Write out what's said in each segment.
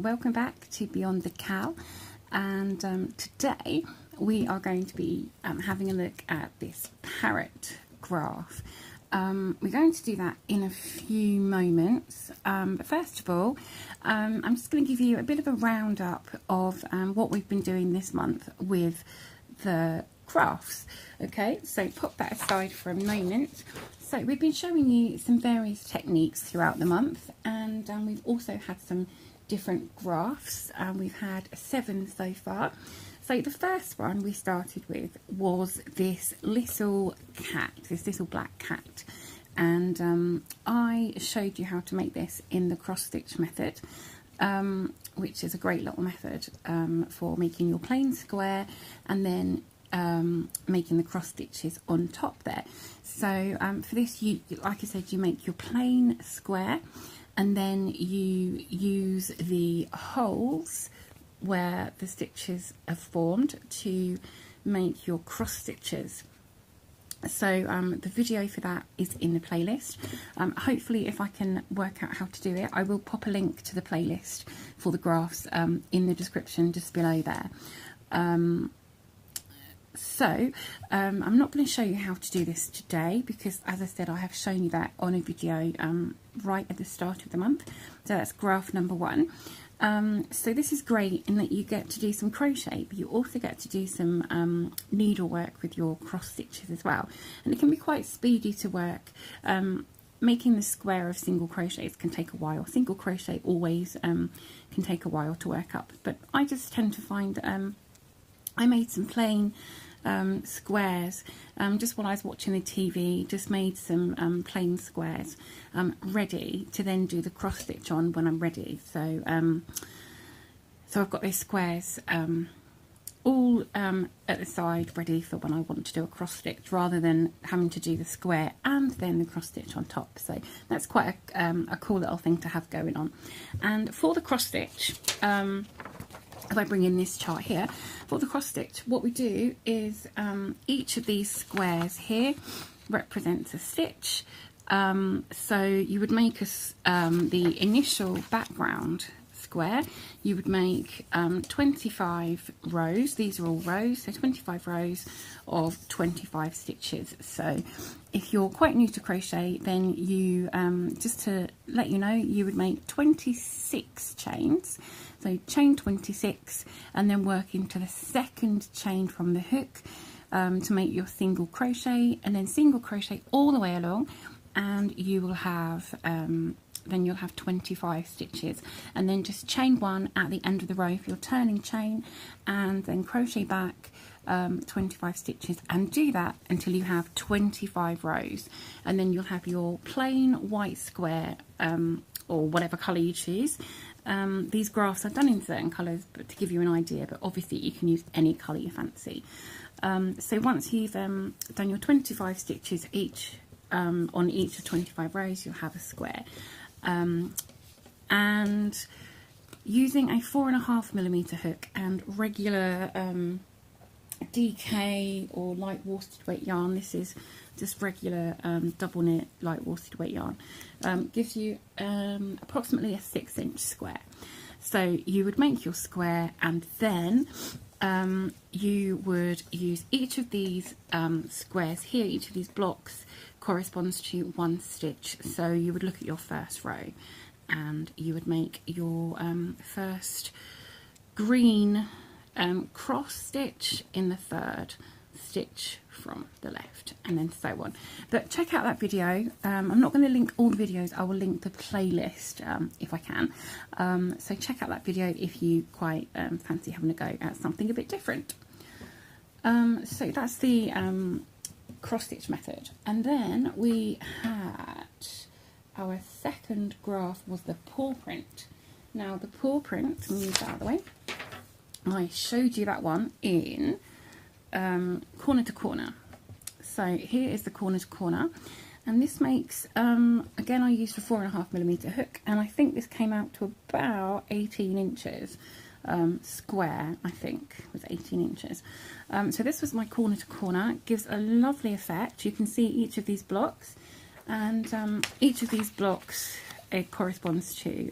welcome back to Beyond the Cal, and today we are going to be having a look at this Parrot graph. We're going to do that in a few moments, but first of all I'm just going to give you a bit of a roundup of what we've been doing this month with the graphs. Okay, so put that aside for a moment. So we've been showing you some various techniques throughout the month, and we've also had some different graphs. We've had 7 so far. So the first one we started with was this little cat, this little black cat, and I showed you how to make this in the cross stitch method, which is a great little method for making your plain square and then making the cross stitches on top there. So for this, you, like I said, you make your plain square and then you use the holes where the stitches have formed to make your cross stitches. So the video for that is in the playlist. Hopefully, if I can work out how to do it, I will pop a link to the playlist for the graphs in the description just below there. So I'm not going to show you how to do this today because, as I said, I have shown you that on a video right at the start of the month. So that's graph number 1. So this is great in that you get to do some crochet, but you also get to do some needlework with your cross stitches as well, and it can be quite speedy to work. Making the square of single crochets can take a while. Single crochet always can take a while to work up, but I just tend to find I made some plain squares just while I was watching the TV, just made some plain squares ready to then do the cross stitch on when I'm ready. So so I've got these squares all at the side ready for when I want to do a cross stitch, rather than having to do the square and then the cross stitch on top. So that's quite a cool little thing to have going on. And for the cross stitch, if I bring in this chart here, for the cross stitch, what we do is each of these squares here represents a stitch. So you would make the initial background square, you would make 25 rows. These are all rows, so 25 rows of 25 stitches. So if you're quite new to crochet, then you just to let you know, you would make 26 chains. So chain 26 and then work into the second chain from the hook to make your single crochet, and then single crochet all the way along, and you will have then you'll have 25 stitches, and then just chain 1 at the end of the row for your turning chain, and then crochet back 25 stitches, and do that until you have 25 rows, and then you'll have your plain white square or whatever colour you choose. These graphs are done in certain colours, but to give you an idea, but obviously you can use any colour you fancy. So once you've done your 25 stitches each on each of 25 rows, you'll have a square. And using a 4.5mm hook and regular DK or light worsted weight yarn, this is just regular double knit light worsted weight yarn, gives you approximately a 6-inch square. So you would make your square, and then you would use each of these squares here, each of these blocks corresponds to 1 stitch. So you would look at your first row and you would make your first green cross stitch in the 3rd stitch from the left, and then so on. But check out that video. I'm not going to link all the videos, I will link the playlist if I can. So check out that video if you quite fancy having a go at something a bit different. So that's the cross stitch method, and then we had our second graph was the paw print. Now the paw print, let me move that out of the way. I showed you that one in corner to corner. So here is the corner to corner, and this makes again I used a 4.5mm hook, and I think this came out to about 18 inches square. I think was 18 inches. So this was my corner to corner. It gives a lovely effect. You can see each of these blocks, and each of these blocks, it corresponds to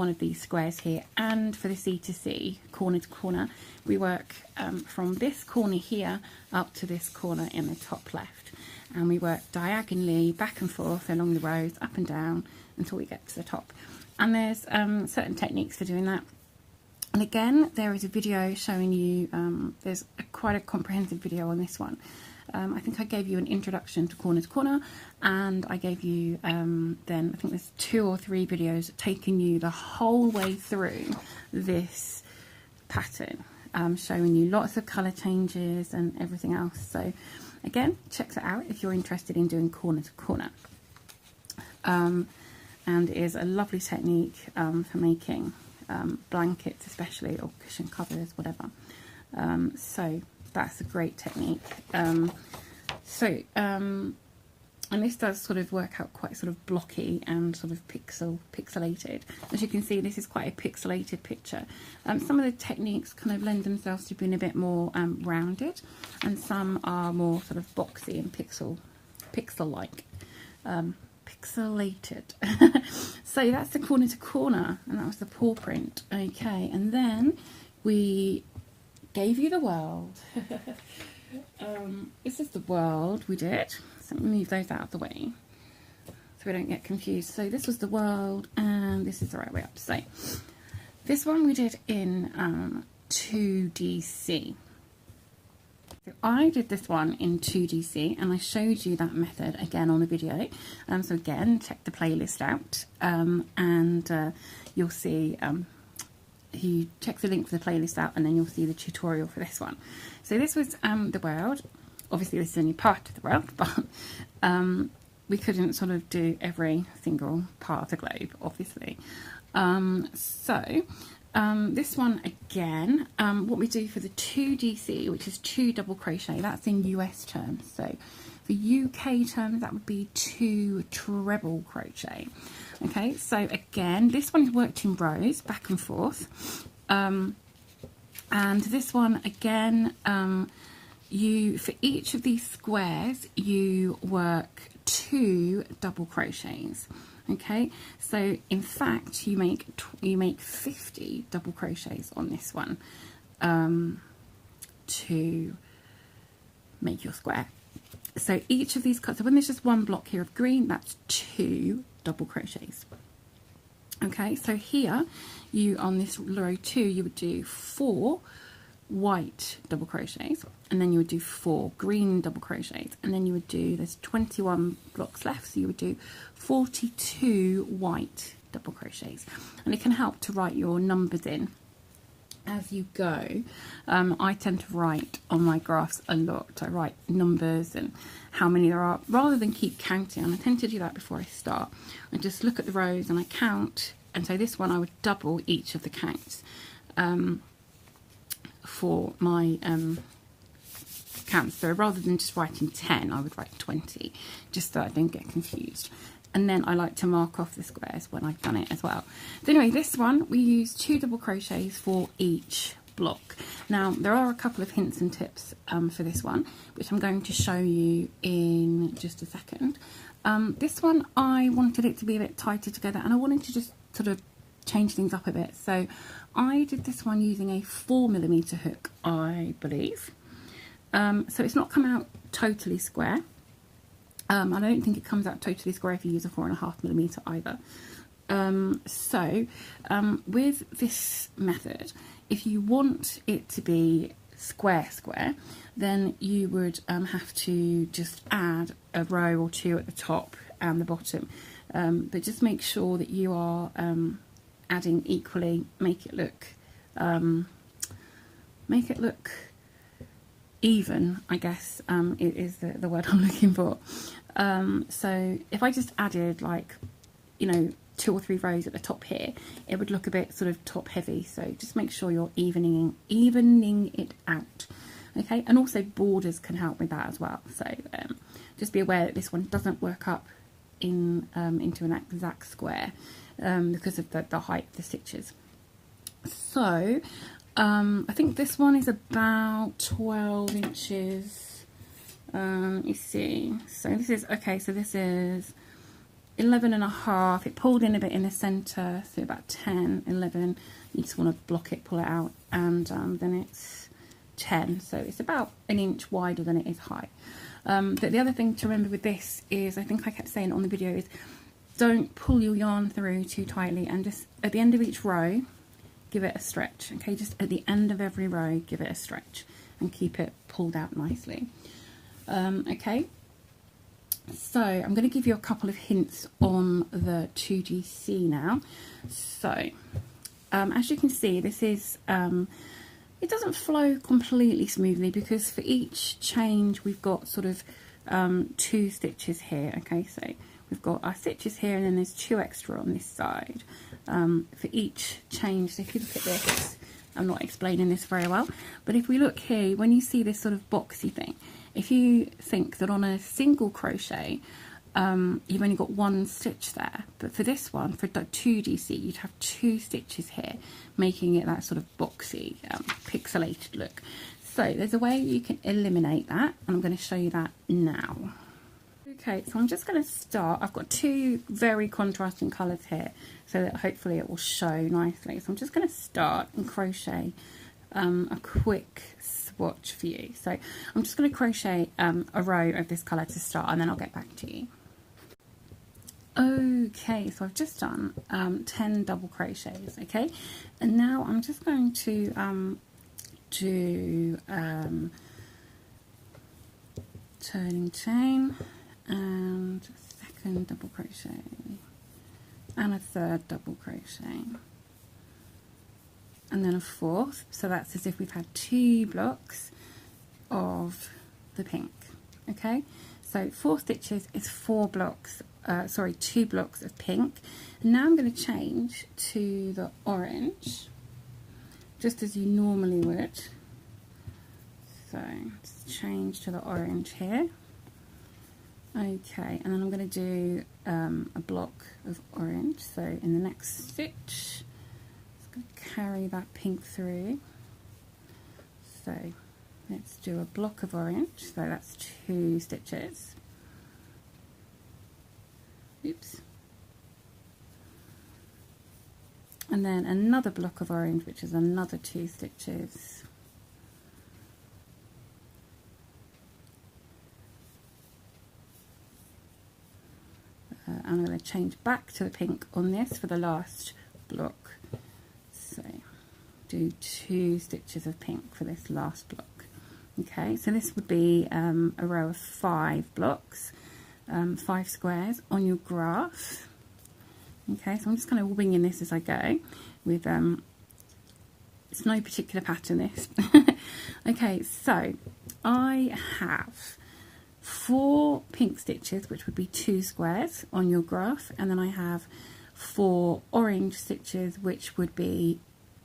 one of these squares here, and for the C to C, corner to corner, we work from this corner here up to this corner in the top left, and we work diagonally back and forth along the rows, up and down, until we get to the top. And there's certain techniques for doing that. And again, there is a video showing you, there's quite a comprehensive video on this one. I think I gave you an introduction to corner, and I gave you then I think there's 2 or 3 videos taking you the whole way through this pattern, showing you lots of colour changes and everything else. So again, check that out if you're interested in doing corner to corner. And it is a lovely technique for making blankets especially, or cushion covers, whatever. So that's a great technique. And this does sort of work out quite sort of blocky and sort of pixelated. As you can see, this is quite a pixelated picture. Some of the techniques kind of lend themselves to being a bit more rounded, and some are more sort of boxy and pixel-like. Pixelated. So that's the corner to corner, and that was the paw print. Okay, and then we gave you the world. This is the world we did. So let me move those out of the way so we don't get confused. So this was the world, and this is the right way up. So this one we did in 2DC. So I did this one in 2DC, and I showed you that method again on the video. So again, check the playlist out, and you'll see, you check the link for the playlist out, and then you'll see the tutorial for this one. So this was the world. Obviously this is only part of the world, but we couldn't sort of do every single part of the globe, obviously. This one again, what we do for the 2DC, which is 2 double crochet, that's in US terms. So for UK terms, that would be 2 treble crochet. Okay, so again, this one is worked in rows, back and forth. And this one again, for each of these squares, you work 2 double crochets. Okay, so in fact you make 50 double crochets on this one to make your square. So each of these cuts, so when there's just one block here of green, that's 2 double crochets. Okay, so here you, on this row 2, you would do 4 white double crochets, and then you would do 4 green double crochets, and then you would do, there's 21 blocks left, so you would do 42 white double crochets. And it can help to write your numbers in as you go. I tend to write on my graphs a lot. I write numbers and how many there are rather than keep counting, and I tend to do that before I start. I just look at the rows and I count, and so this one I would double each of the counts for my counts. So rather than just writing 10, I would write 20, just so I don't get confused. And then I like to mark off the squares when I've done it as well. So anyway, this one we use 2 double crochets for each block. Now there are a couple of hints and tips for this one, which I'm going to show you in just a second. This one I wanted it to be a bit tighter together, and I wanted to just sort of change things up a bit. So I did this one using a 4mm hook, I believe. So it's not come out totally square. I don't think it comes out totally square if you use a 4.5mm either. With this method, if you want it to be square, then you would have to just add a row or 2 at the top and the bottom. But just make sure that you are adding equally, make it look even, I guess, it is the word I'm looking for. So if I just added, like, you know, 2 or 3 rows at the top here, it would look a bit sort of top heavy. So just make sure you're evening it out. Okay, and also borders can help with that as well. So just be aware that this one doesn't work up in into an exact square because of the height of the stitches. So I think this one is about 12 inches. You see, so this is okay. So this is 11 and a half. It pulled in a bit in the center, so about 10, 11. You just want to block it, pull it out, and then it's 10. So it's about an inch wider than it is high. But the other thing to remember with this is, I think I kept saying it on the video, is don't pull your yarn through too tightly, and just at the end of each row, give it a stretch. Okay, just at the end of every row, give it a stretch and keep it pulled out nicely. Okay, so I'm going to give you a couple of hints on the 2GC now. So as you can see, this is it doesn't flow completely smoothly, because for each change we've got sort of 2 stitches here. Okay, so we've got our stitches here, and then there's 2 extra on this side for each change. So if you look at this, I'm not explaining this very well, but if we look here, when you see this sort of boxy thing, if you think that on a single crochet you've only got 1 stitch there, but for this one, for 2GC, you'd have 2 stitches here, making it that sort of boxy, pixelated look. So there's a way you can eliminate that, and I'm going to show you that now. Okay, so I'm just going to start. I've got 2 very contrasting colours here, so that hopefully it will show nicely. So I'm just going to start and crochet a quick swatch for you. So I'm just going to crochet a row of this colour to start, and then I'll get back to you. Okay, so I've just done 10 double crochets, okay, and now I'm just going to do turning chain and a 2nd double crochet and a 3rd double crochet, and then a 4th. So that's as if we've had 2 blocks of the pink. Okay, so 4 stitches is 4 blocks, 2 blocks of pink. And now I'm going to change to the orange, just as you normally would. So just change to the orange here. Okay, and then I'm going to do a block of orange. So in the next stitch, I'm going to carry that pink through. So let's do a block of orange. So that's 2 stitches. Oops. And then another block of orange, which is another 2 stitches. I'm going to change back to the pink on this for the last block. So do 2 stitches of pink for this last block. Okay, so this would be a row of 5 blocks, 5 squares on your graph. Okay, so I'm just kind of winging this as I go with it's no particular pattern, this. Okay, so I have 4 pink stitches, which would be 2 squares on your graph, and then I have 4 orange stitches, which would be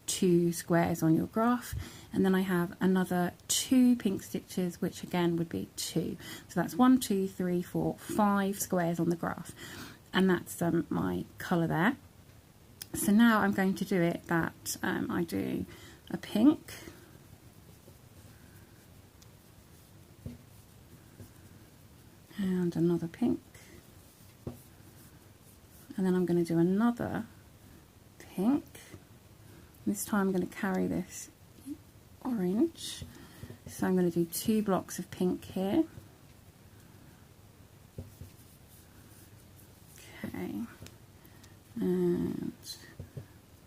2 squares on your graph, and then I have another 2 pink stitches, which again would be 2. So that's 1, 2, 3, 4, 5 squares on the graph, and that's my colour there. So now I'm going to do it that I do a pink, and another pink, and then I'm going to do another pink. This time I'm going to carry this orange, so I'm going to do 2 blocks of pink here. Okay, and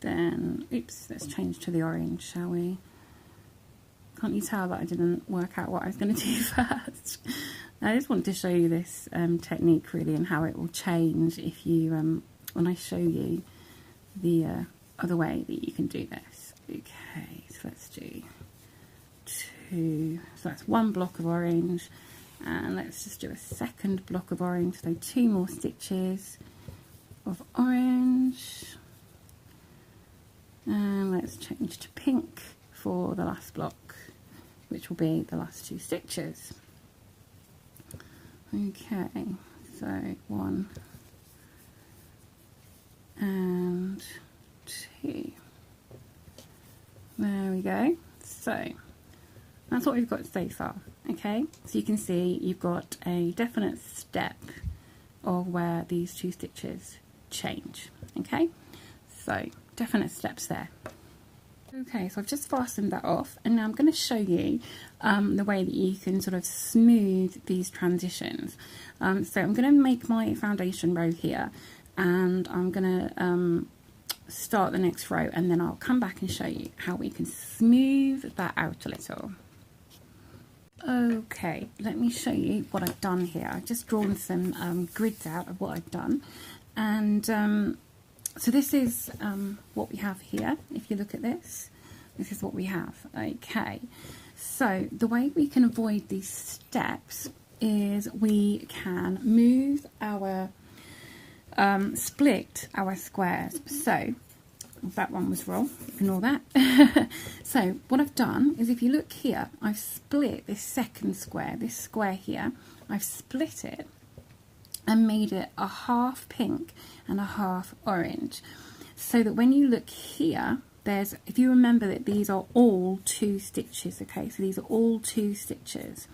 then, oops, let's change to the orange, shall we? Can't you tell that I didn't work out what I was going to do first? I just want to show you this technique really, and how it will change if you when I show you the other way that you can do this. Okay, so let's do 2, so that's 1 block of orange, and let's just do a 2nd block of orange, so 2 more stitches of orange, and let's change to pink for the last block, which will be the last 2 stitches. Okay, so 1 and 2. There we go. So that's what we've got so far. Okay, so you can see you've got a definite step of where these 2 stitches change. Okay, so definite steps there. Okay, so I've just fastened that off, and now I'm going to show you the way that you can sort of smooth these transitions. So I'm going to make my foundation row here, and I'm going to start the next row, and then I'll come back and show you how we can smooth that out a little. Okay, let me show you what I've done here. I've just drawn some grids out of what I've done, and so this is what we have here. If you look at this, this is what we have. Okay, so the way we can avoid these steps is we can move our, split our squares. So that one was wrong, ignore that. So what I've done is, if you look here, I've split this second square, this square here, I've split it and made it a half pink and a half orange, so that when you look here, there's, if you remember that these are all 2 stitches, okay, so these are all 2 stitches,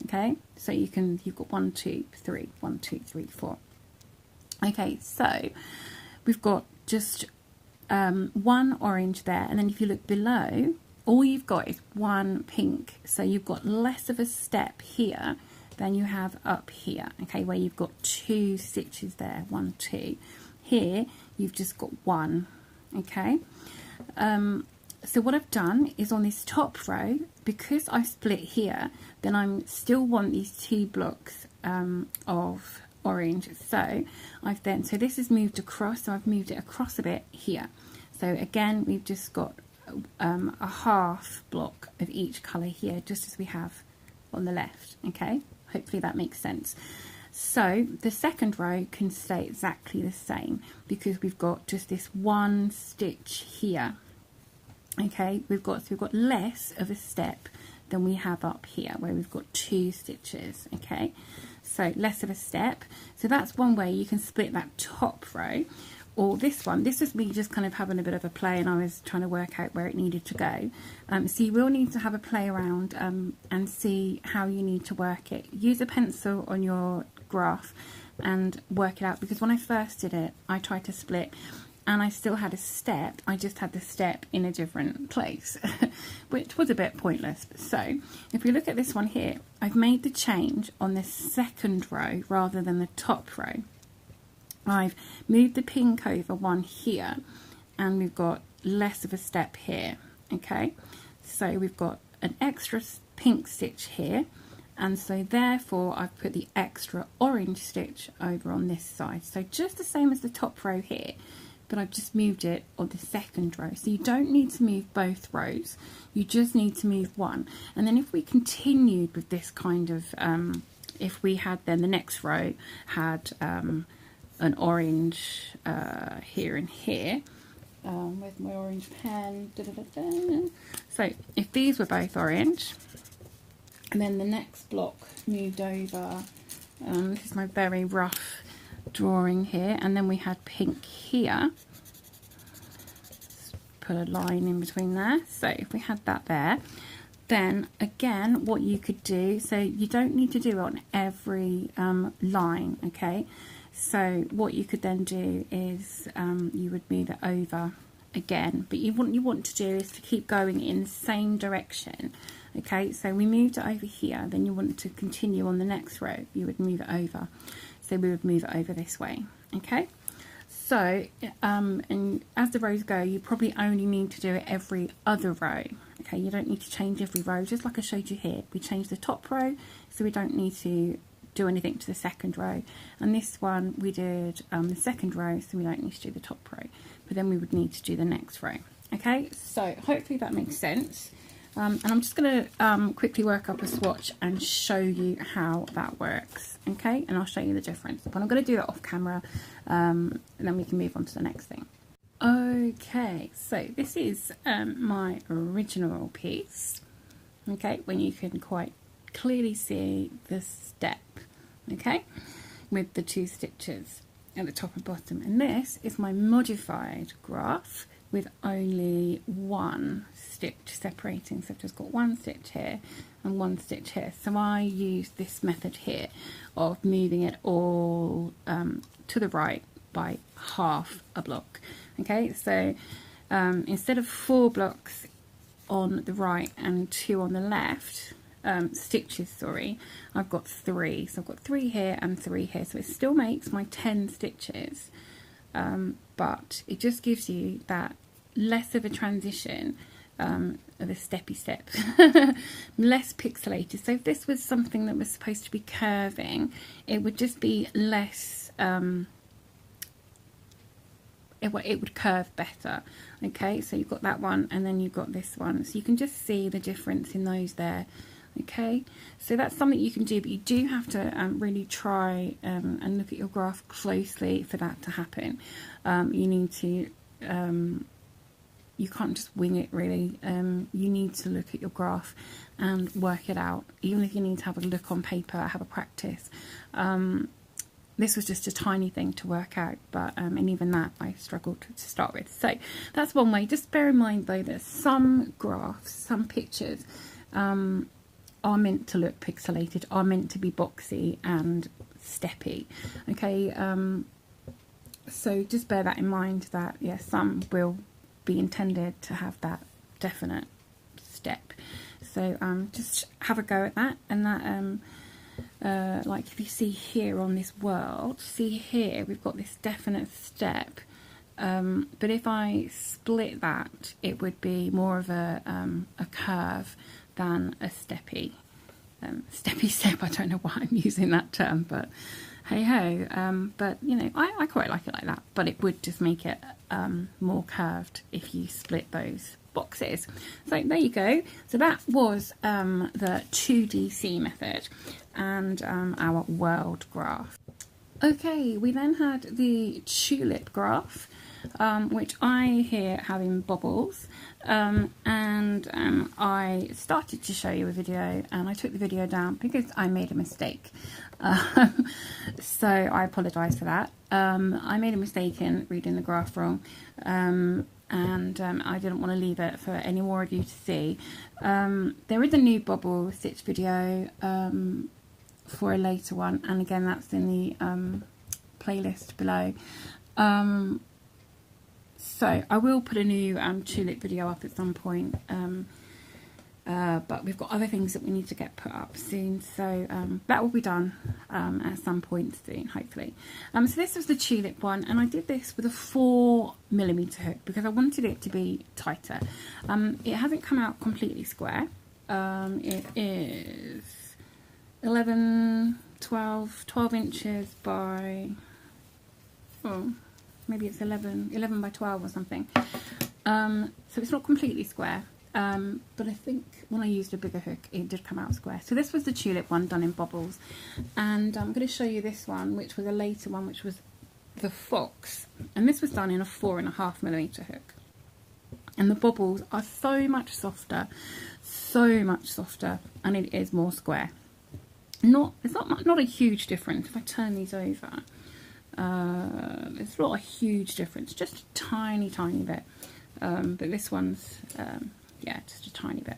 okay, so you've got 1, 2, 3, 1, 2, 3, 4. Okay, so we've got just 1 orange there, and then if you look below, all you've got is 1 pink, so you've got less of a step here than you have up here, okay, where you've got 2 stitches there, 1, 2. Here you've just got 1, okay. So what I've done is, on this top row, because I've split here, then I still want these 2 blocks of orange, so so this is moved across, so I've moved it across a bit here. So again, we've just got a half block of each colour here, just as we have on the left, okay. Hopefully that makes sense. So the second row can stay exactly the same, because we've got just this 1 stitch here, okay. We've got less of a step than we have up here, where we've got 2 stitches, okay. So less of a step. So that's one way you can split that top row. Or this one, this is me just kind of having a bit of a play, and I was trying to work out where it needed to go. So you will need to have a play around and see how you need to work it. Use a pencil on your graph and work it out, because when I first did it, I tried to split and I still had a step. I just had the step in a different place, which was a bit pointless. So if we look at this one here, I've made the change on this second row rather than the top row. I've moved the pink over 1 here, and we've got less of a step here, okay. So we've got an extra pink stitch here, and so therefore I've put the extra orange stitch over on this side. So just the same as the top row here, but I've just moved it on the second row. So you don't need to move both rows, you just need to move 1. And then if we continued with this kind of, if we had then the next row had an orange here and here. Where's my orange pen? Da, da, da, da. So if these were both orange, and then the next block moved over, this is my very rough drawing here, and then we had pink here. Let's put a line in between there. So if we had that there, then again, what you could do, so you don't need to do it on every line, okay. So what you could then do is you would move it over again, but what you want to do is to keep going in the same direction, okay. So we moved it over here, then you want to continue on the next row, you would move it over, so we would move it over this way, okay. So and as the rows go, you probably only need to do it every other row, okay. You don't need to change every row, just like I showed you here. We changed the top row, so we don't need to do anything to the second row, and this one we did the second row, so we don't need to do the top row, but then we would need to do the next row, okay. So hopefully that makes sense, and I'm just going to quickly work up a swatch and show you how that works, okay, and I'll show you the difference, but I'm going to do that off camera, and then we can move on to the next thing. Okay, so this is my original piece, okay, when you can quite clearly see the step, okay, with the 2 stitches at the top and bottom. And this is my modified graph with only one stitch separating. So I've just got one stitch here and one stitch here. So I use this method here of moving it all to the right by half a block. Okay, so instead of 4 blocks on the right and 2 on the left, stitches, sorry, I've got 3. So I've got 3 here and 3 here. So it still makes my 10 stitches, but it just gives you that less of a transition, of a steppy step, less pixelated. So if this was something that was supposed to be curving, it would just be less, it would curve better. Okay, so you've got that one and then you've got this one, so you can just see the difference in those there. Okay, so that's something you can do, but you do have to really try and look at your graph closely for that to happen. You need to, you can't just wing it really. You need to look at your graph and work it out, even if you need to have a look on paper, have a practice. This was just a tiny thing to work out, but and even that I struggled to start with. So that's one way. Just bear in mind though that some graphs, some pictures are meant to look pixelated, are meant to be boxy and steppy. Okay, so just bear that in mind, that yeah, some will be intended to have that definite step. So just have a go at that, and that like if you see here on this world, see here we've got this definite step, but if I split that, it would be more of a curve than a steppy step. I don't know why I'm using that term, but hey ho. But you know, I quite like it like that, but it would just make it more curved if you split those boxes. So there you go. So that was the 2DC method and our world graph. Okay, we then had the tulip graph, which I here have in bobbles, and I started to show you a video and I took the video down because I made a mistake. So I apologise for that. I made a mistake in reading the graph wrong, and I didn't want to leave it for any more of you to see. There is a new bobble stitch video for a later one, and again that's in the playlist below. So I will put a new tulip video up at some point, but we've got other things that we need to get put up soon, so that will be done at some point soon, hopefully. So this was the tulip one, and I did this with a 4mm hook because I wanted it to be tighter. It hasn't come out completely square. It is 12 inches by, oh, maybe it's 11 by 12 or something. So it's not completely square, but I think when I used a bigger hook it did come out square. So this was the tulip one done in bobbles, and I'm going to show you this one, which was a later one, which was the fox, and this was done in a 4.5mm hook. And the bobbles are so much softer, and it is more square. It's not a huge difference. If I turn these over, it's not a huge difference, just a tiny bit, but this one's yeah, just a tiny bit.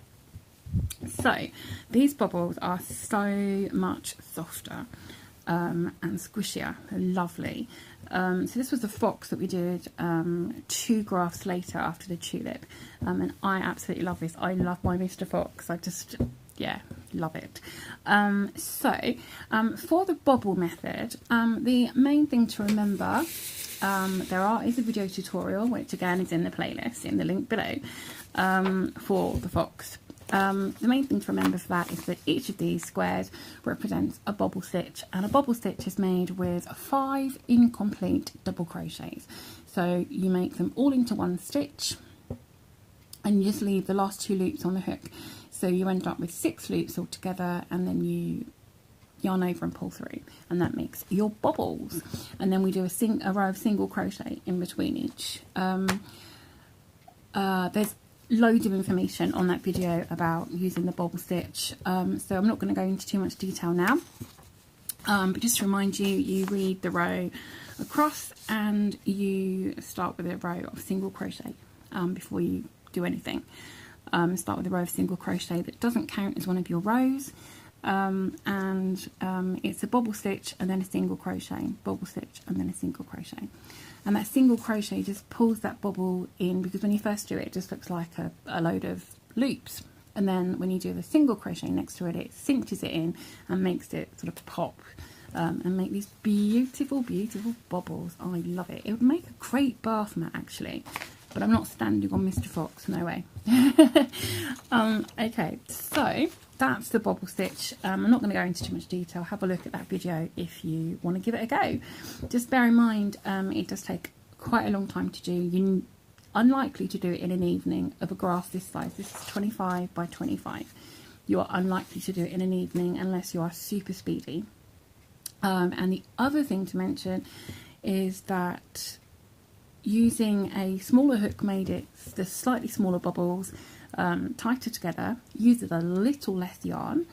So these bobbles are so much softer and squishier. They're lovely. So this was the fox that we did 2 graphs later after the tulip, and I absolutely love this. I love my Mr. Fox. I just, yeah, love it. For the bobble method, the main thing to remember, is a video tutorial, which again is in the playlist in the link below, for the fox. The main thing to remember for that is that each of these squares represents a bobble stitch, and a bobble stitch is made with 5 incomplete double crochets. So you make them all into one stitch and you just leave the last 2 loops on the hook. So you end up with 6 loops altogether, and then you yarn over and pull through, and that makes your bobbles. And then we do a row of single crochet in between each. There's loads of information on that video about using the bobble stitch, so I'm not going to go into too much detail now, but just to remind you, you read the row across and you start with a row of single crochet, before you do anything. Start with a row of single crochet that doesn't count as one of your rows, and it's a bobble stitch and then a single crochet, bobble stitch and then a single crochet. And that single crochet just pulls that bobble in, because when you first do it, it just looks like a load of loops. And then when you do the single crochet next to it, it cinches it in and makes it sort of pop and make these beautiful, beautiful bobbles. I love it. It would make a great bath mat, actually. But I'm not standing on Mr. Fox, no way. Okay, so that's the bobble stitch. I'm not going to go into too much detail. Have a look at that video if you want to give it a go. Just bear in mind, it does take quite a long time to do. You're unlikely to do it in an evening of a graph this size. This is 25 by 25. You are unlikely to do it in an evening unless you are super speedy. And the other thing to mention is that using a smaller hook made it the slightly smaller bobbles tighter together, uses a little less yarn,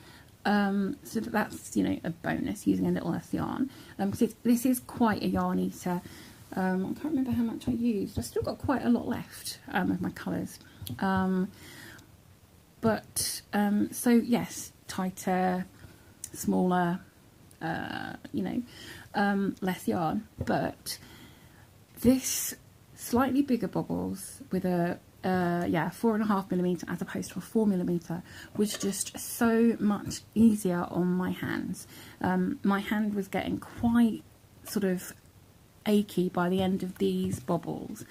so that's, you know, a bonus, using a little less yarn, because this is quite a yarn eater. I can't remember how much I used. I've still got quite a lot left of my colours, so yes, tighter, smaller, you know, less yarn, but this slightly bigger bobbles with a 4.5mm as opposed to a 4mm was just so much easier on my hands. My hand was getting quite sort of achy by the end of these bobbles.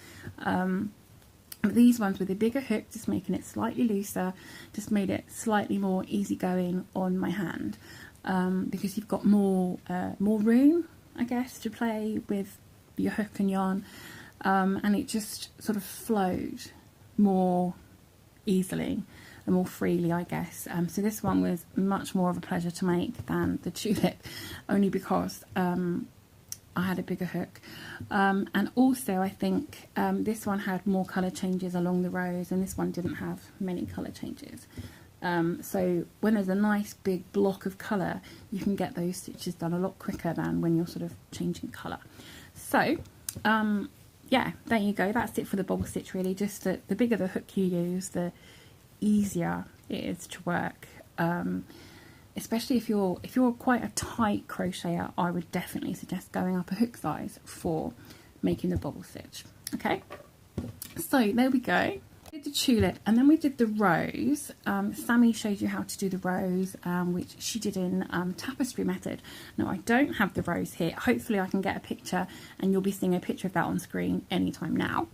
These ones with a bigger hook, just making it slightly looser, just made it slightly more easygoing on my hand, because you've got more room, I guess, to play with your hook and yarn, and it just sort of flowed more easily and more freely, I guess. So this one was much more of a pleasure to make than the tulip, only because I had a bigger hook, and also I think this one had more colour changes along the rows, and this one didn't have many colour changes. So when there's a nice big block of colour, you can get those stitches done a lot quicker than when you're sort of changing colour. So yeah, there you go. That's it for the bobble stitch, really. Just the bigger the hook you use, the easier it is to work. Especially if you're quite a tight crocheter, I would definitely suggest going up a hook size for making the bobble stitch. Okay, so there we go. We did the tulip and then we did the rose. Sammy showed you how to do the rose, which she did in Tapestry method. Now I don't have the rose here. Hopefully I can get a picture and you'll be seeing a picture of that on screen anytime now.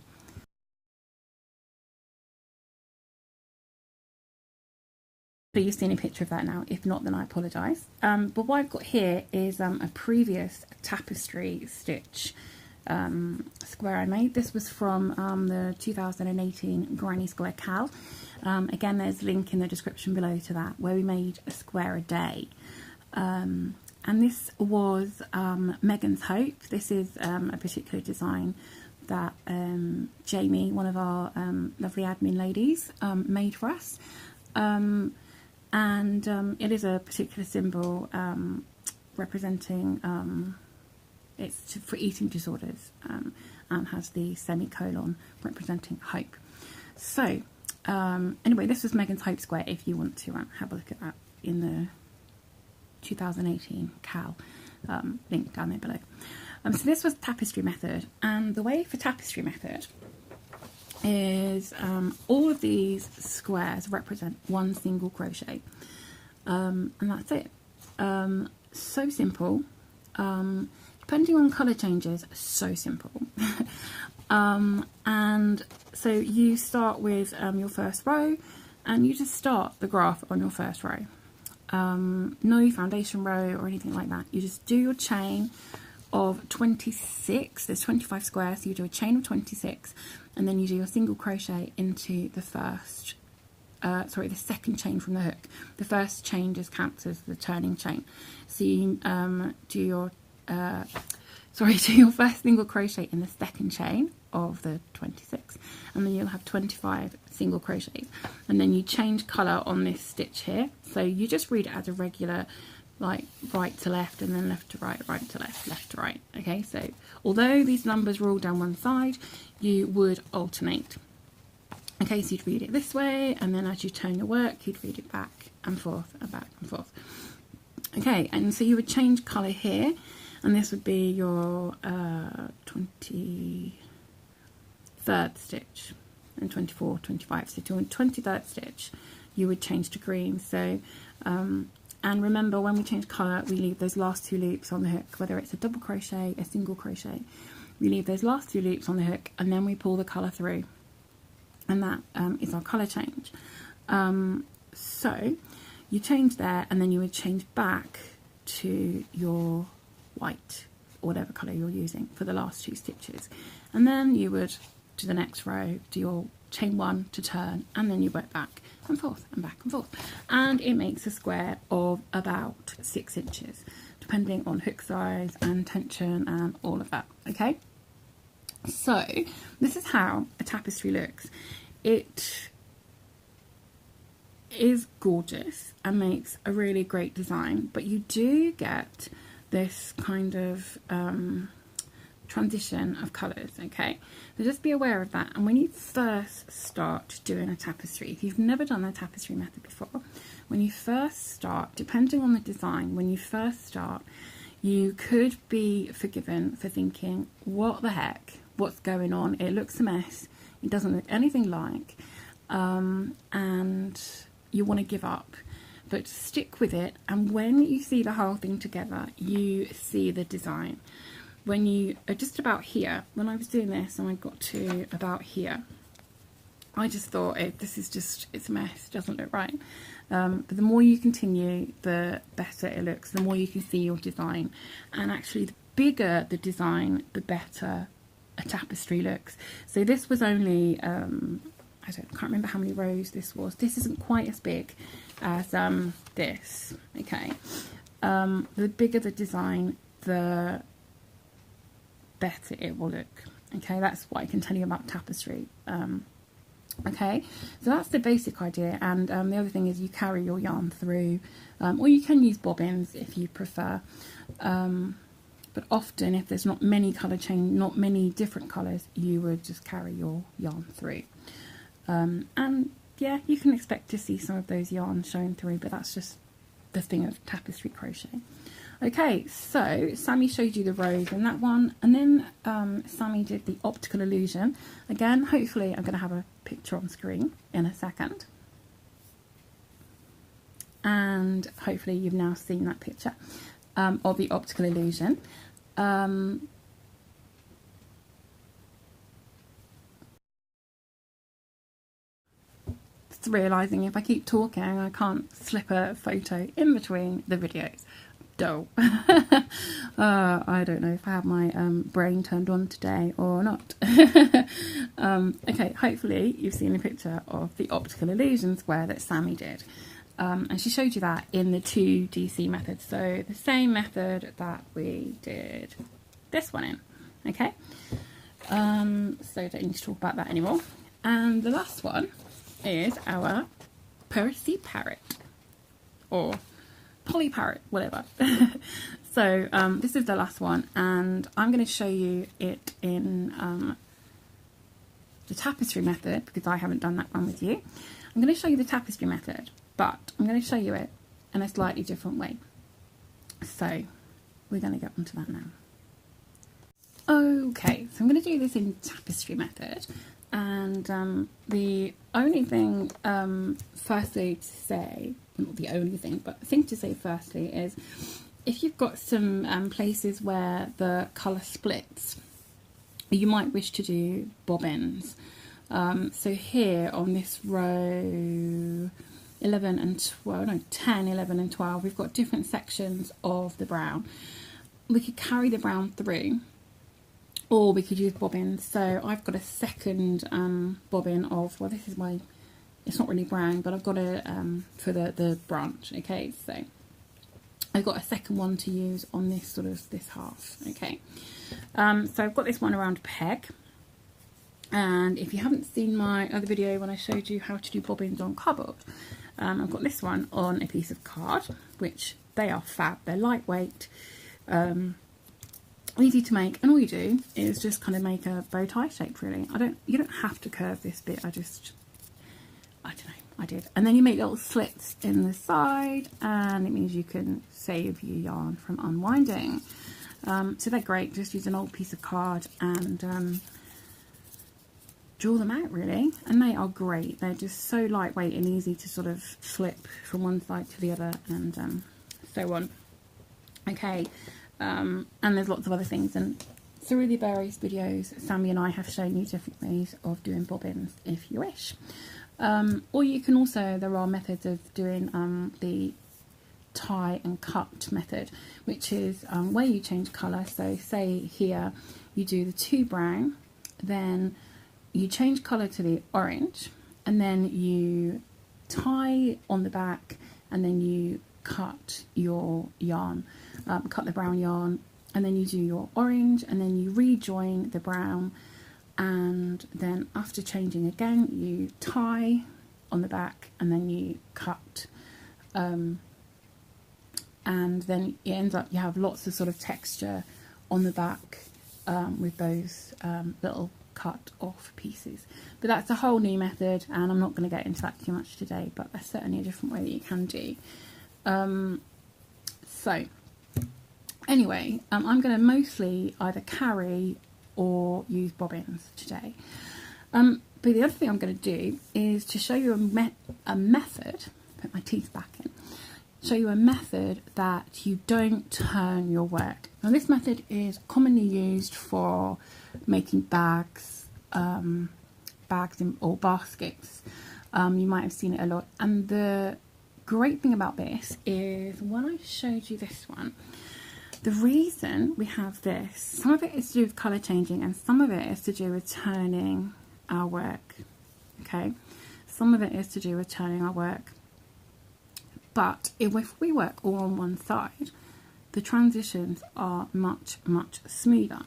So you've seen a picture of that now. If not, then I apologise. But what I've got here is a previous tapestry stitch square I made. This was from the 2018 Granny Square Cal. Again, there's a link in the description below to that, where we made a square a day. And this was Megan's Hope. This is a particular design that Jamie, one of our lovely admin ladies, made for us. And it is a particular symbol representing, it's for eating disorders, and has the semicolon representing hope. So anyway, this was Megan's Hope Square, if you want to have a look at that in the 2018 Cal link down there below. So this was Tapestry method, and the way for Tapestry method is all of these squares represent one single crochet, and that's it. So simple. Depending on colour changes, so simple. And so you start with your first row, and you just start the graph on your first row. No foundation row or anything like that. You just do your chain of 26. There's 25 squares, so you do a chain of 26, and then you do your single crochet into the first, the second chain from the hook. The first chain just counts as the turning chain. So you do your first single crochet in the second chain of the 26, and then you'll have 25 single crochets, and then you change colour on this stitch here. So you just read it as a regular, like right to left and then left to right, right to left, left to right. Okay, so although these numbers are all down one side, you would alternate. Okay, so you'd read it this way, and then as you turn your work, you'd read it back and forth and back and forth. Okay, and so you would change colour here, and this would be your 23rd stitch, and 24, 25. So to your 23rd stitch, you would change to green. So, and remember, when we change colour, we leave those last 2 loops on the hook, whether it's a double crochet, a single crochet. We leave those last 2 loops on the hook, and then we pull the colour through. And that is our colour change. So you change there, and then you would change back to your white, or whatever colour you're using for the last 2 stitches. And then you would do the next row, do your chain 1 to turn, and then you work back and forth and back and forth. And it makes a square of about 6 inches, depending on hook size and tension and all of that, okay? So this is how a tapestry looks. It is gorgeous and makes a really great design, but you do get this kind of transition of colours, okay? So just be aware of that. And when you first start doing a tapestry, if you've never done the tapestry method before, when you first start, depending on the design, when you first start, you could be forgiven for thinking, what the heck, what's going on? It looks a mess. It doesn't look anything like, and you want to give up. But stick with it, and when you see the whole thing together, you see the design. When you are just about here, when I was doing this and I got to about here, I just thought, it's a mess, it doesn't look right. But the more you continue, the better it looks, the more you can see your design. And actually, the bigger the design, the better a tapestry looks. So this was only, I can't remember how many rows this was. This isn't quite as big as this, okay. The bigger the design, the better it will look, okay. That's what I can tell you about tapestry. Okay, so that's the basic idea. And the other thing is you carry your yarn through, or you can use bobbins if you prefer, but often if there's not many colour change, not many different colours, you would just carry your yarn through. And yeah, you can expect to see some of those yarns showing through, but that's just the thing of tapestry crochet. Okay, so Sammy showed you the rows in that one, and then Sammy did the optical illusion. Again, hopefully I'm going to have a picture on screen in a second. And hopefully you've now seen that picture of the optical illusion. Just realising if I keep talking, I can't slip a photo in between the videos. Dull. I don't know if I have my brain turned on today or not. Okay, hopefully you've seen a picture of the optical illusion square that Sammy did. And she showed you that in the 2DC method, so the same method that we did this one in, okay? So don't need to talk about that anymore. And the last one is our Parrot, or Polly Parrot, whatever. So this is the last one, and I'm going to show you it in the tapestry method because I haven't done that one with you. I'm going to show you the tapestry method, but I'm going to show you it in a slightly different way. So we're going to get onto that now. Okay, so I'm going to do this in tapestry method, and the only thing firstly to say, not the only thing, but the thing to say firstly is if you've got some places where the colour splits, you might wish to do bobbins. So here on this row 11 and 12, no, 10, 11 and 12, we've got different sections of the brown. We could carry the brown through, or we could use bobbins. So I've got a second bobbin of, well, this is my, it's not really brown, but I've got a for the branch. Okay, so I've got a second one to use on this sort of this half. Okay, so I've got this one around peg, and if you haven't seen my other video when I showed you how to do bobbins on cardboard, I've got this one on a piece of card, which they are fab. They're lightweight, easy to make, and all you do is just kind of make a bow tie shape. Really, you don't have to curve this bit. I just I don't know, I did. And then you make little slits in the side, and it means you can save your yarn from unwinding. So they're great. Just use an old piece of card and draw them out, really, and they are great. They're just so lightweight and easy to sort of flip from one side to the other, and so on. Okay, and there's lots of other things, and through the various videos, Sammy and I have shown you different ways of doing bobbins if you wish. Or you can also, there are methods of doing the tie and cut method, which is where you change colour. So say here you do the 2 brown, then you change colour to the orange, and then you tie on the back, and then you cut your yarn, cut the brown yarn, and then you do your orange, and then you rejoin the brown, and then after changing again you tie on the back, and then you cut, and then it ends up you have lots of sort of texture on the back with those little cut off pieces. But that's a whole new method, and I'm not going to get into that too much today, but that's certainly a different way that you can do. So anyway, I'm going to mostly either carry or use bobbins today. But the other thing I'm going to do is to show you a method, put my teeth back in, show you a method that you don't turn your work. Now this method is commonly used for making bags, or baskets. You might have seen it a lot, and the great thing about this is when I showed you this one, the reason we have this, some of it is to do with colour changing, and some of it is to do with turning our work. Okay, some of it is to do with turning our work, but if we work all on one side, the transitions are much smoother.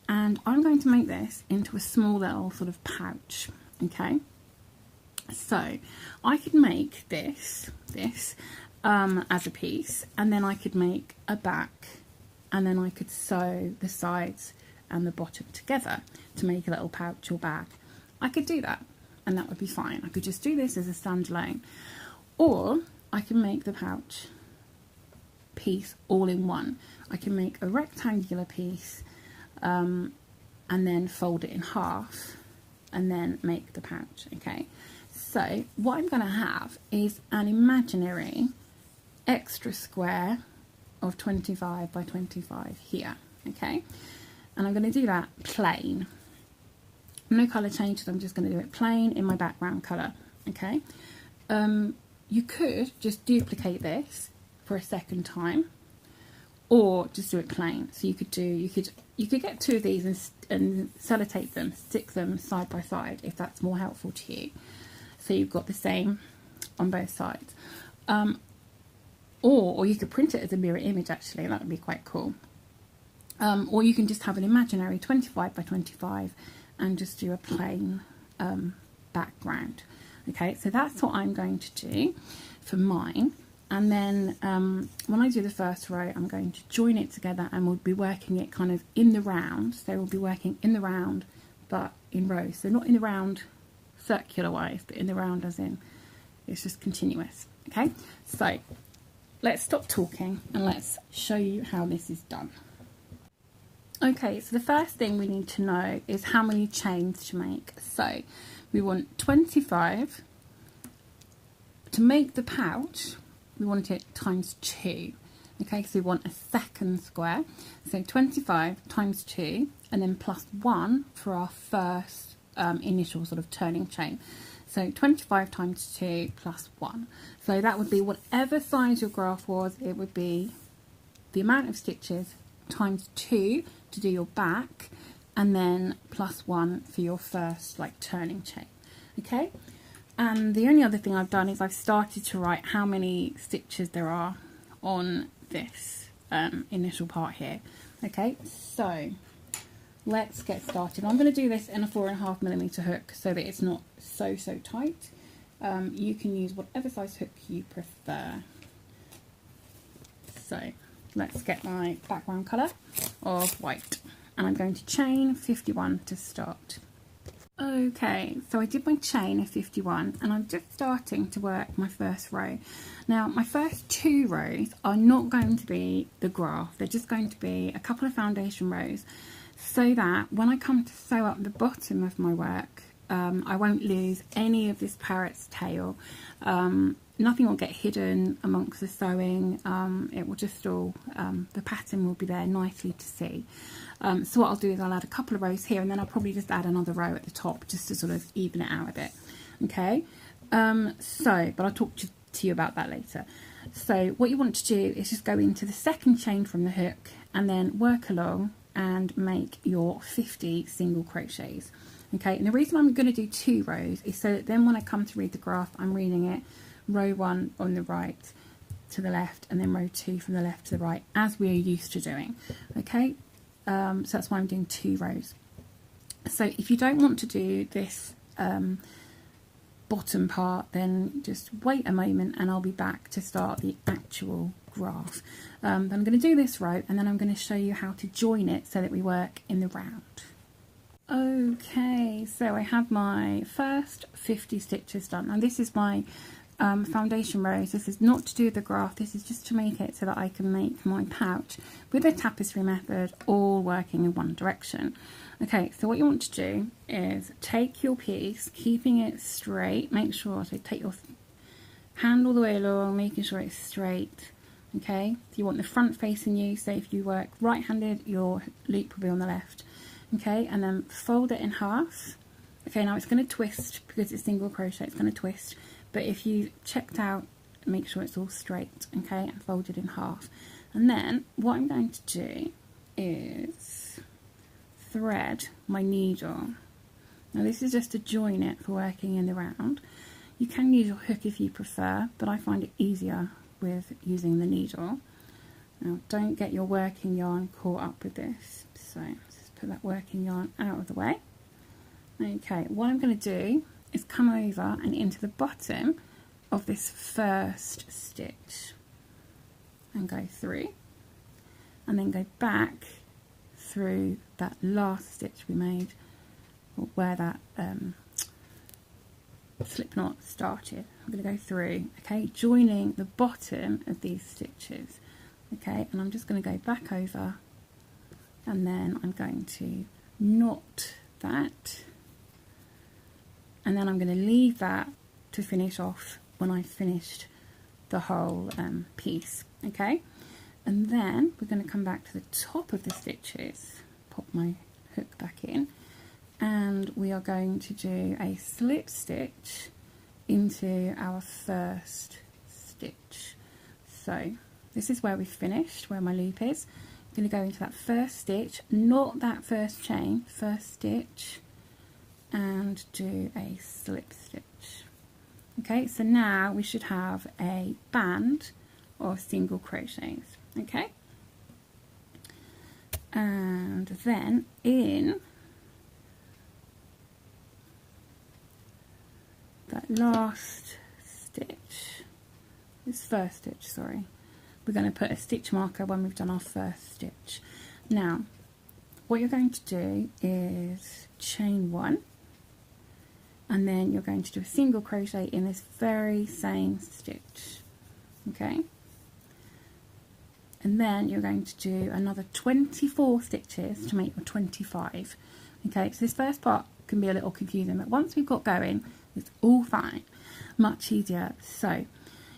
And I'm going to make this into a small little sort of pouch. Okay, so I could make this as a piece, and then I could make a back, and then I could sew the sides and the bottom together to make a little pouch or bag. I could do that, and that would be fine. I could just do this as a standalone, or I can make the pouch piece all in one. I can make a rectangular piece and then fold it in half and then make the pouch. Okay, so what I'm going to have is an imaginary extra square of 25 by 25 here. Okay, and I'm going to do that plain, no colour changes. I'm just going to do it plain in my background colour. Okay, you could just duplicate this for a second time, or just do it plain. So you could get 2 of these and sellotape them, stick them side by side if that's more helpful to you. So you've got the same on both sides. Or you could print it as a mirror image, actually, that would be quite cool. Or you can just have an imaginary 25 by 25 and just do a plain background. Okay, so that's what I'm going to do for mine. And then when I do the first row, I'm going to join it together, and we'll be working it kind of in the round. So we'll be working in the round, but in rows. So not in the round circular wise, but in the round as in it's just continuous. Okay, so let's stop talking and let's show you how this is done. Okay, so the first thing we need to know is how many chains to make. So we want 25. To make the pouch, we want it times 2. Okay, so we want a second square. So 25 times 2, and then plus 1 for our first initial sort of turning chain. So 25 times 2 plus 1. So that would be whatever size your graph was, it would be the amount of stitches times 2 to do your back, and then plus 1 for your first like turning chain. Okay, and the only other thing I've done is I've started to write how many stitches there are on this initial part here. Okay, so let's get started. I'm going to do this in a 4.5mm hook so that it's not so tight. You can use whatever size hook you prefer. So let's get my background colour of white, and I'm going to chain 51 to start. Okay, so I did my chain of 51 and I'm just starting to work my first row. Now my first 2 rows are not going to be the graph, they're just going to be a couple of foundation rows, so that when I come to sew up the bottom of my work, I won't lose any of this parrot's tail. Nothing will get hidden amongst the sewing. It will just all, the pattern will be there nicely to see. So what I'll do is I'll add a couple of rows here, and then I'll probably just add another row at the top just to sort of even it out a bit. Okay, but I'll talk to you about that later. So what you want to do is just go into the second chain from the hook and then work along and make your 50 single crochets. Okay, and the reason I'm going to do 2 rows is so that then when I come to read the graph, I'm reading it row 1 on the right to the left, and then row 2 from the left to the right, as we're used to doing. Okay, so that's why I'm doing 2 rows. So if you don't want to do this bottom part, then just wait a moment and I'll be back to start the actual graph. But I'm going to do this row and then I'm going to show you how to join it so that we work in the round. Okay, so I have my first 50 stitches done. Now this is my foundation rows. This is not to do with the graph, this is just to make it so that I can make my pouch with the tapestry method, all working in one direction. Okay, so what you want to do is take your piece, keeping it straight, make sure, so take your hand all the way along, making sure it's straight. Okay, so you want the front facing you, so if you work right-handed, your loop will be on the left. Okay, and then fold it in half. Okay, now it's going to twist because it's single crochet, it's going to twist, but if you checked out, make sure it's all straight, okay, and fold it in half. And then what I'm going to do is thread my needle. Now this is just to join it for working in the round. You can use your hook if you prefer, but I find it easier with using the needle. Now don't get your working yarn caught up with this, so just put that working yarn out of the way. Okay, what I'm going to do is come over and into the bottom of this first stitch and go through, and then go back through that last stitch we made, or where that slip knot started. I'm going to go through, okay, joining the bottom of these stitches, okay, and I'm just going to go back over, and then I'm going to knot that, and then I'm going to leave that to finish off when I've finished the whole piece, okay? And then we're going to come back to the top of the stitches, pop my hook back in, and we are going to do a slip stitch into our first stitch. So this is where we've finished, where my loop is. I'm going to go into that first stitch, not that first chain, first stitch, and do a slip stitch. Okay, so now we should have a band of single crochets, okay? And then in that last stitch, this first stitch, sorry, we're going to put a stitch marker when we've done our first stitch. Now, what you're going to do is chain 1, and then you're going to do a single crochet in this very same stitch, okay? And then you're going to do another 24 stitches to make your 25. Okay, so this first part can be a little confusing, but once we've got going, it's all fine, much easier. So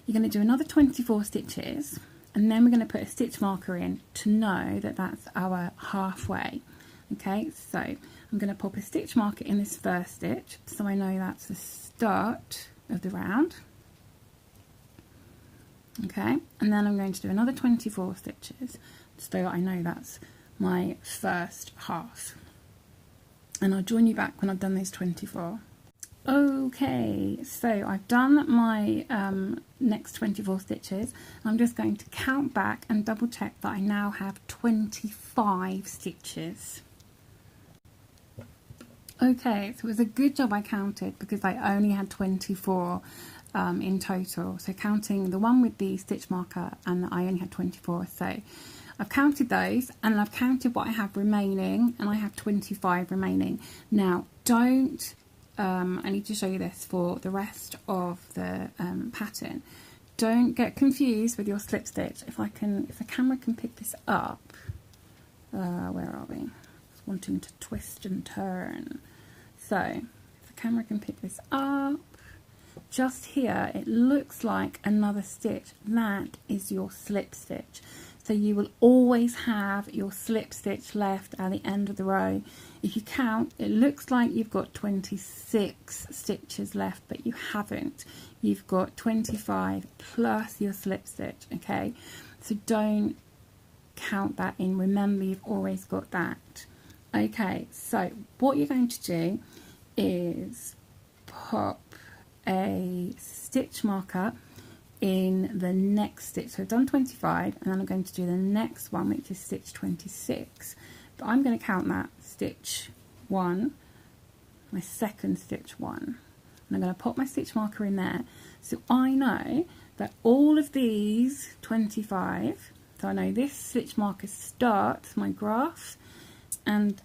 you're going to do another 24 stitches, and then we're going to put a stitch marker in to know that that's our halfway. Okay, so I'm going to pop a stitch marker in this first stitch, so I know that's the start of the round. Okay, and then I'm going to do another 24 stitches, so that I know that's my first half. And I'll join you back when I've done these 24. Okay, so I've done my next 24 stitches. I'm just going to count back and double check that I now have 25 stitches. Okay, so it was a good job I counted because I only had 24 in total. So counting the one with the stitch marker, and I only had 24. So I've counted those, and I've counted what I have remaining, and I have 25 remaining. Now, don't, I need to show you this for the rest of the pattern. Don't get confused with your slip stitch. If the camera can pick this up, where are we? Just wanting to twist and turn. So, if the camera can pick this up, just here it looks like another stitch. That is your slip stitch. So you will always have your slip stitch left at the end of the row. If you count, it looks like you've got 26 stitches left, but you haven't. You've got 25 plus your slip stitch, okay? So don't count that in. Remember, you've always got that. Okay, so what you're going to do is pop a stitch marker in the next stitch. So I've done 25, and then I'm going to do the next one, which is stitch 26. But I'm going to count that stitch 1, my second stitch 1, and I'm going to pop my stitch marker in there, so I know that all of these 25, so I know this stitch marker starts my graph, and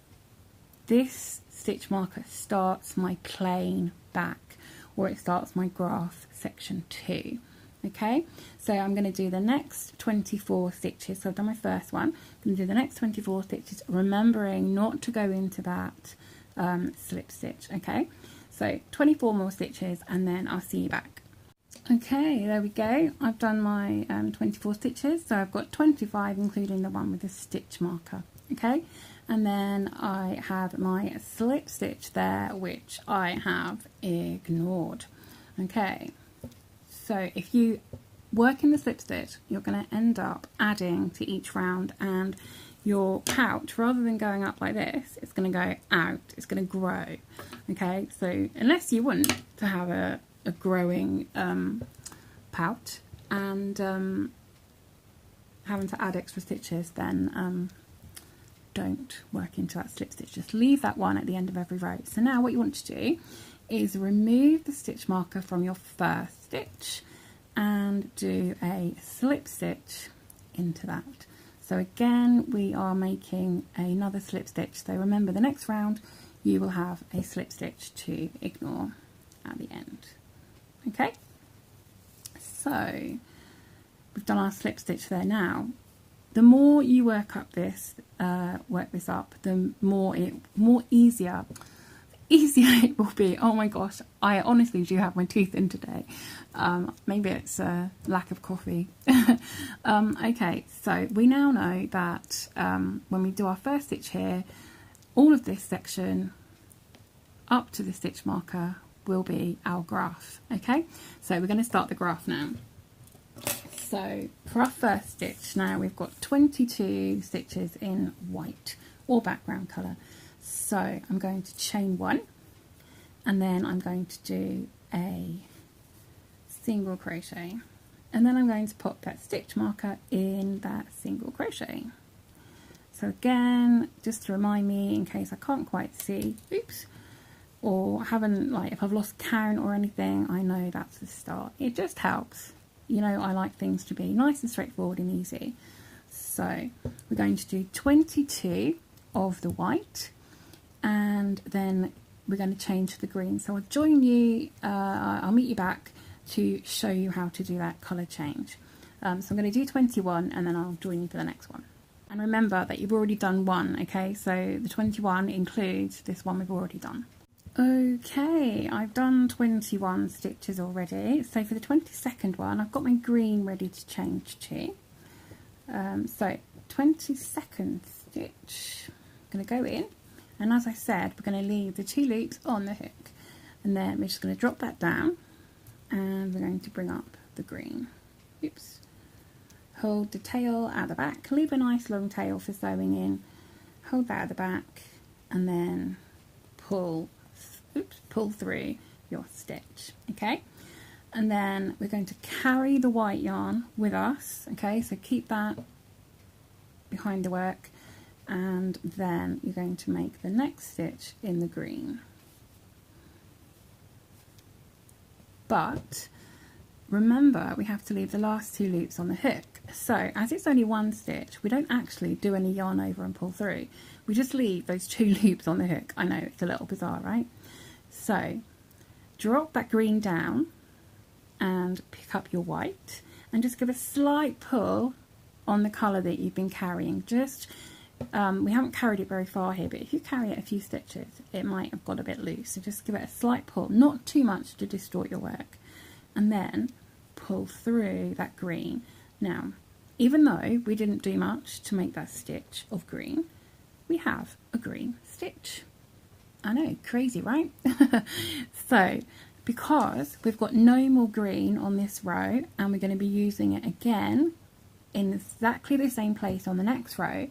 this stitch marker starts my plain back, or it starts my graph section 2. Okay, so I'm going to do the next 24 stitches. So I've done my first one. I'm going to do the next 24 stitches, remembering not to go into that slip stitch. Okay, so 24 more stitches, and then I'll see you back. Okay, there we go. I've done my 24 stitches, so I've got 25, including the one with the stitch marker. Okay, and then I have my slip stitch there, which I have ignored. Okay. So if you work in the slip stitch, you're going to end up adding to each round, and your pouch, rather than going up like this, it's going to go out, it's going to grow. Okay, so unless you want to have a growing pouch and having to add extra stitches, then don't work into that slip stitch. Just leave that one at the end of every row. So now what you want to do is remove the stitch marker from your first stitch and do a slip stitch into that. So again, we are making another slip stitch. So remember, the next round you will have a slip stitch to ignore at the end. Okay, so we've done our slip stitch there. Now, the more you work this up, the more easier it will be. Oh my gosh, I honestly do have my teeth in today. Maybe it's a lack of coffee. Okay, so we now know that when we do our first stitch here, all of this section up to the stitch marker will be our graph. Okay, so we're going to start the graph now. So for our first stitch now, we've got 22 stitches in white or background colour. So I'm going to chain 1, and then I'm going to do a single crochet, and then I'm going to pop that stitch marker in that single crochet. So again, just to remind me in case I can't quite see, oops, or haven't, like if I've lost count or anything, I know that's the start. It just helps. You know, I like things to be nice and straightforward and easy. So we're going to do 22 of the white, and then we're going to change to the green. So I'll join you, I'll meet you back to show you how to do that colour change. So I'm going to do 21, and then I'll join you for the next one. And remember that you've already done one, okay? So the 21 includes this one we've already done. Okay, I've done 21 stitches already. So for the 22nd one, I've got my green ready to change to. So 22nd stitch, I'm going to go in, and as I said, we're going to leave the 2 loops on the hook, and then we're just going to drop that down, and we're going to bring up the green. Oops. Hold the tail at the back, leave a nice long tail for sewing in, hold that at the back, and then pull through your stitch. Okay, and then we're going to carry the white yarn with us. Okay, so keep that behind the work, and then you're going to make the next stitch in the green. But remember we have to leave the last 2 loops on the hook. So as it's only 1 stitch, we don't actually do any yarn over and pull through. We just leave those 2 loops on the hook. I know, it's a little bizarre, right? So drop that green down and pick up your white and just give a slight pull on the colour that you've been carrying. Just we haven't carried it very far here, but if you carry it a few stitches, it might have got a bit loose. So just give it a slight pull, not too much to distort your work, and then pull through that green. Now, even though we didn't do much to make that stitch of green, we have a green stitch. I know, crazy, right? So, because we've got no more green on this row, and we're going to be using it again in exactly the same place on the next row,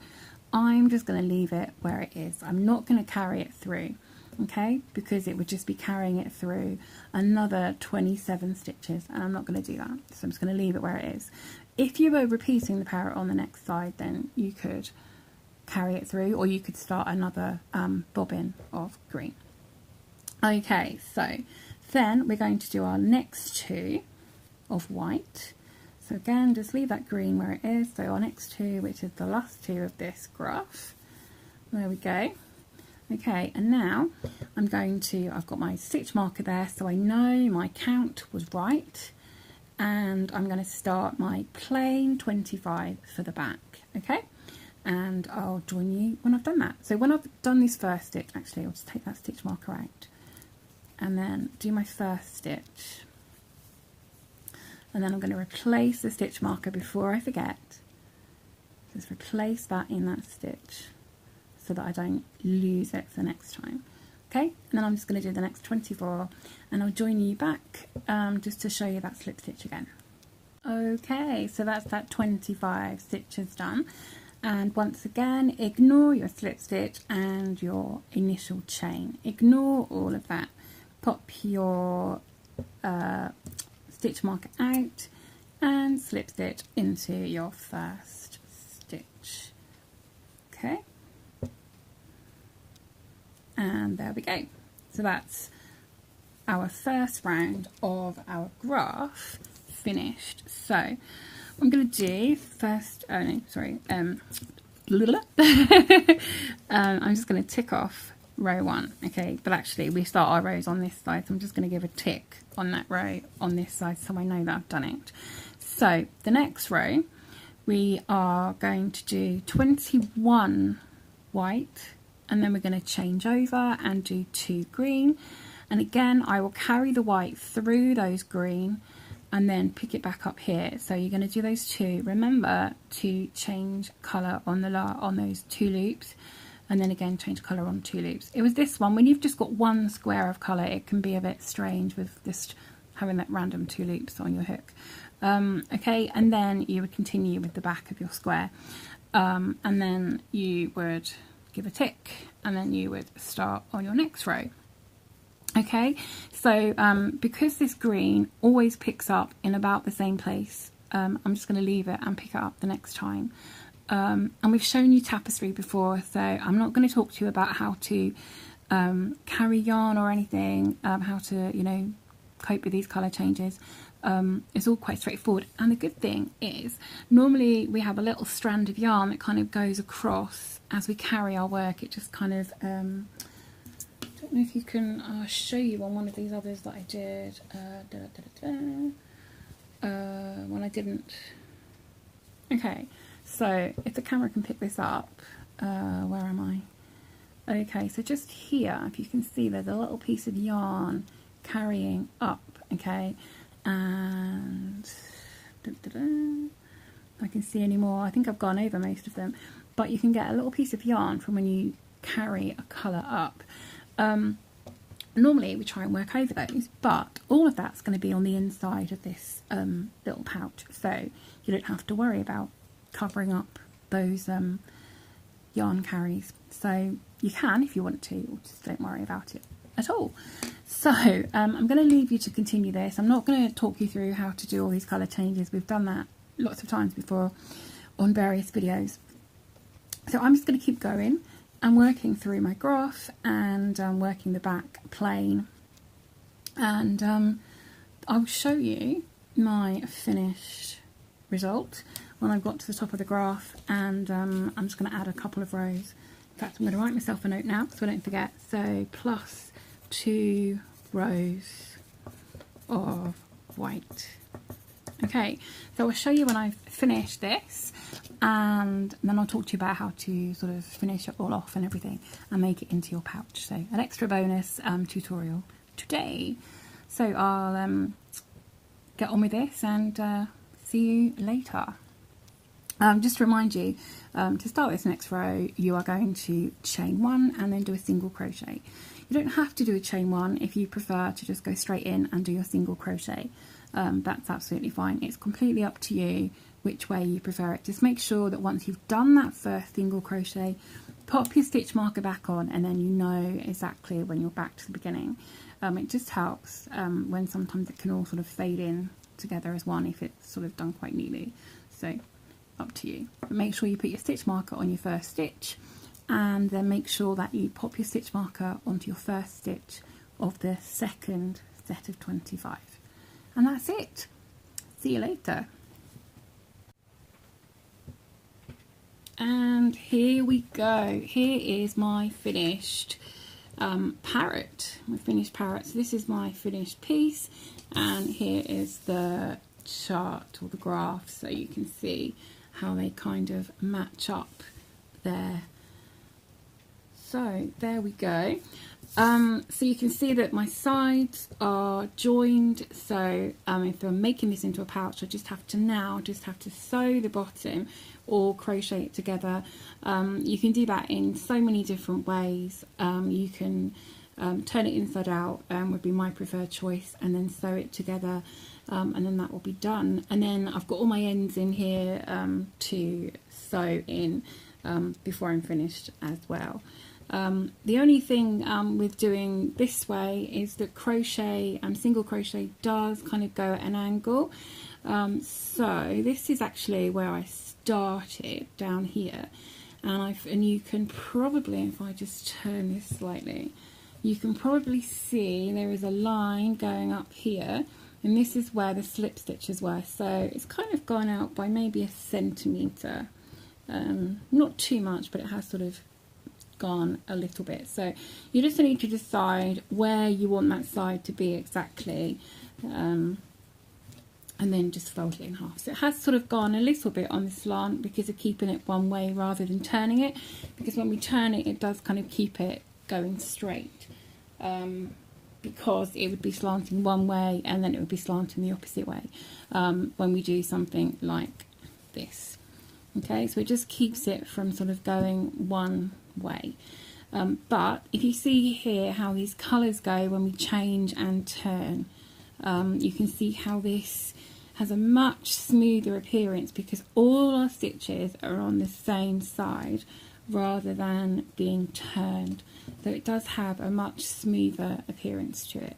I'm just going to leave it where it is. I'm not going to carry it through, okay, because it would just be carrying it through another 27 stitches, and I'm not going to do that. So I'm just going to leave it where it is. If you were repeating the parrot on the next side, then you could carry it through, or you could start another bobbin of green. Okay, so then we're going to do our next 2 of white. So again, just leave that green where it is. So our next 2, which is the last 2 of this graph. There we go. Okay, and now I'm going to, I've got my stitch marker there, so I know my count was right. And I'm going to start my plain 25 for the back, okay? And I'll join you when I've done that. So when I've done this first stitch, actually I'll just take that stitch marker out and then do my first stitch. And then I'm going to replace the stitch marker before I forget. Just replace that in that stitch so that I don't lose it for next time. Okay, and then I'm just going to do the next 24 and I'll join you back just to show you that slip stitch again. Okay, so that's that 25 stitches done. And once again, ignore your slip stitch and your initial chain. Ignore all of that. Pop your stitch marker out and slip stitch into your first stitch. Okay, and there we go. So that's our first round of our graph finished. So I'm going to do first, oh no, sorry, I'm just going to tick off row 1, okay, but actually we start our rows on this side, so I'm just going to give a tick on that row on this side so I know that I've done it. So the next row we are going to do 21 white, and then we're going to change over and do 2 green, and again I will carry the white through those green and then pick it back up here. So you're going to do those 2. Remember to change colour on those 2 loops, and then again change colour on 2 loops. It was this one, when you've just got one square of colour, it can be a bit strange with just having that random 2 loops on your hook. Okay, and then you would continue with the back of your square, and then you would give a tick, and then you would start on your next row. Okay, so because this green always picks up in about the same place, I'm just going to leave it and pick it up the next time. And we've shown you Tapestry before, so I'm not going to talk to you about how to carry yarn or anything, how to, you know, cope with these colour changes. It's all quite straightforward, and the good thing is normally we have a little strand of yarn that kind of goes across as we carry our work. It just kind of, I don't know if you can show you on one of these others that I did, when I didn't. Okay, so if the camera can pick this up, where am I? Okay, so just here, if you can see, there's a little piece of yarn carrying up, okay, and I can see any more. I think I've gone over most of them, but you can get a little piece of yarn from when you carry a colour up. Normally we try and work over those, but all of that's going to be on the inside of this little pouch, so you don't have to worry about covering up those yarn carries. So you can if you want to, or just don't worry about it at all. So I'm going to leave you to continue this. I'm not going to talk you through how to do all these colour changes. We've done that lots of times before on various videos. So I'm just going to keep going and working through my graph and working the back plain, and I'll show you my finished result when I've got to the top of the graph, and I'm just going to add a couple of rows. In fact, I'm going to write myself a note now so I don't forget. So plus 2 rows of white. Okay, so I'll show you when I've finished this, and then I'll talk to you about how to sort of finish it all off and everything and make it into your pouch. So an extra bonus tutorial today. So I'll get on with this and see you later. Just to remind you, to start this next row, you are going to chain 1 and then do a single crochet. You don't have to do a chain 1 if you prefer to just go straight in and do your single crochet. That's absolutely fine. It's completely up to you which way you prefer it. Just make sure that once you've done that first single crochet, pop your stitch marker back on, and then you know exactly when you're back to the beginning. It just helps when sometimes it can all sort of fade in together as one if it's sort of done quite neatly. So up to you. But make sure you put your stitch marker on your first stitch, and then make sure that you pop your stitch marker onto your first stitch of the second set of 25. And that's it. See you later. And here we go. Here is my finished parrot. My finished parrot. So this is my finished piece, and here is the chart or the graph, so you can see how they kind of match up there. So there we go. So you can see that my sides are joined, so if I'm making this into a pouch, I just have to sew the bottom or crochet it together. You can do that in so many different ways. You can turn it inside out, would be my preferred choice, and then sew it together, and then that will be done. And then I've got all my ends in here to sew in before I'm finished as well. The only thing with doing this way is that crochet and single crochet does kind of go at an angle. So this is actually where I started down here, and you can probably, if I just turn this slightly, you can probably see there is a line going up here, and this is where the slip stitches were. So it's kind of gone out by maybe 1 centimetre, not too much, but it has sort of gone a little bit. So you just need to decide where you want that side to be exactly, and then just fold it in half. So it has sort of gone a little bit on the slant because of keeping it one way rather than turning it, because when we turn it, it does kind of keep it going straight, because it would be slanting one way and then it would be slanting the opposite way when we do something like this. Okay, so it just keeps it from sort of going one way. But if you see here how these colours go when we change and turn, you can see how this has a much smoother appearance because all our stitches are on the same side rather than being turned. So it does have a much smoother appearance to it.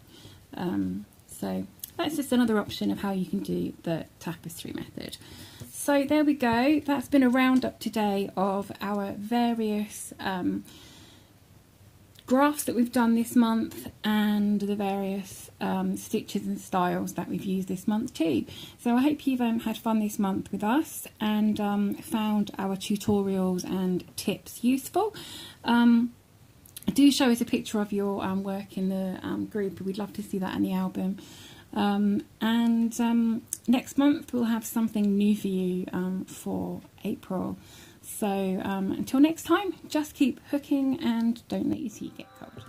So that's just another option of how you can do the tapestry method. So there we go. That's been a roundup today of our various graphs that we've done this month and the various stitches and styles that we've used this month too. So I hope you've had fun this month with us and found our tutorials and tips useful. Do show us a picture of your work in the group. We'd love to see that in the album. Next month we'll have something new for you for April. So until next time, just keep hooking and don't let your feet get cold.